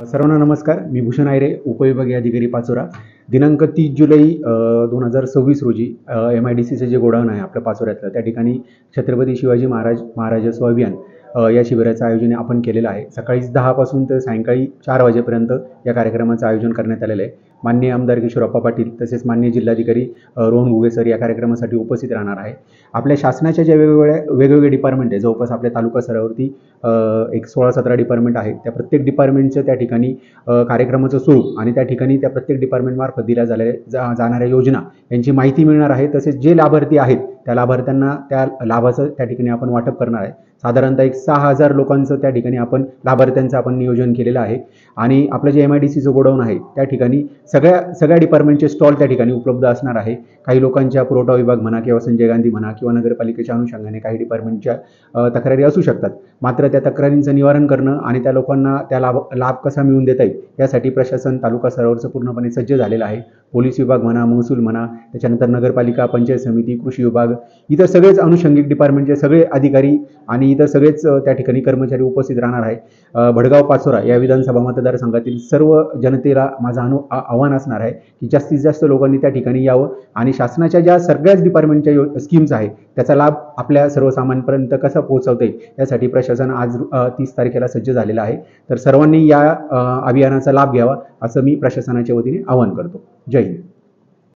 सर्वांना नमस्कार. मी भूषण आयरे, उपविभागीय अधिकारी पाचोरा. दिनांक 30 जुलै 2026 रोजी MIDCचं जे गोडाऊन आहे आपल्या पाचोऱ्यातलं, त्या ठिकाणी छत्रपती शिवाजी महाराजस्व अभियान या शिबिराचं आयोजन आपण केलेलं आहे. सकाळी 10 पासून तर सायंकाळी 4 वाजेपर्यंत या कार्यक्रमाचं आयोजन करण्यात आलेलं आहे. माननीय आमदार किशोरप्पा पाटील तसेच माननीय जिल्हाधिकारी रोहन घुगे सर या कार्यक्रमासाठी उपस्थित राहणार आहे. आपल्या शासनाच्या ज्या वेगवेगळे डिपार्टमेंट आहे, जवळपास आपल्या तालुका स्तरावरती एक 16-17 डिपार्टमेंट आहेत. त्या प्रत्येक डिपार्टमेंटचं त्या ठिकाणी कार्यक्रमाचं स्वरूप आणि त्या ठिकाणी त्या प्रत्येक डिपार्टमेंटमार्फत दिल्या जाणाऱ्या योजना यांची माहिती मिळणार आहे. तसेच जे लाभार्थी आहेत त्या लाभार्थ्यांना त्या लाभाचं त्या ठिकाणी आपण वाटप करणार आहे. साधारणतः एक 6,000 लोकांचं त्या ठिकाणी लाभार्थ्यांचं आपण नियोजन केलेलं आहे. आणि आपलं जे MIDCचं गोडाऊन आहे त्या ठिकाणी सगळ्या डिपार्टमेंटचे स्टॉल त्या ठिकाणी उपलब्ध असणार आहे. काही लोकांच्या पुरवठा विभाग म्हणा किंवा संजय गांधी म्हणा किंवा नगरपालिकेच्या अनुषंगाने काही डिपार्टमेंटच्या तक्रारी असू शकतात. मात्र त्या तक्रारींचं निवारण करणं आणि त्या लोकांना त्या लाभ कसा मिळवून देता येईल यासाठी प्रशासन तालुका स्तरावरचं पूर्णपणे सज्ज झालेलं आहे. पोलीस विभाग म्हणा, महसूल म्हणा, त्याच्यानंतर नगरपालिका, पंचायत समिती, कृषी विभाग, इतर सगळेच अनुषंगिक डिपार्टमेंटचे सगळे अधिकारी आणि इतर सगळेच त्या ठिकाणी कर्मचारी उपस्थित राहणार आहे. भडगाव पाचोरा या विधानसभा मतदारसंघातील सर्व जनतेला माझं आव्हान असणार आहे की जास्तीत जास्त लोकांनी त्या ठिकाणी यावं आणि शासनाच्या ज्या सगळ्याच डिपार्टमेंटच्या स्कीम्स आहेत त्याचा लाभ आपल्या सर्वसामान्यांपर्यंत कसा पोहोचवता येईल यासाठी प्रशासन आज 30 तारखेला सज्ज झालेलं आहे. तर सर्वांनी या अभियानाचा लाभ घ्यावा असं मी प्रशासनाच्या वतीने आवाहन करतो. जय हिंद.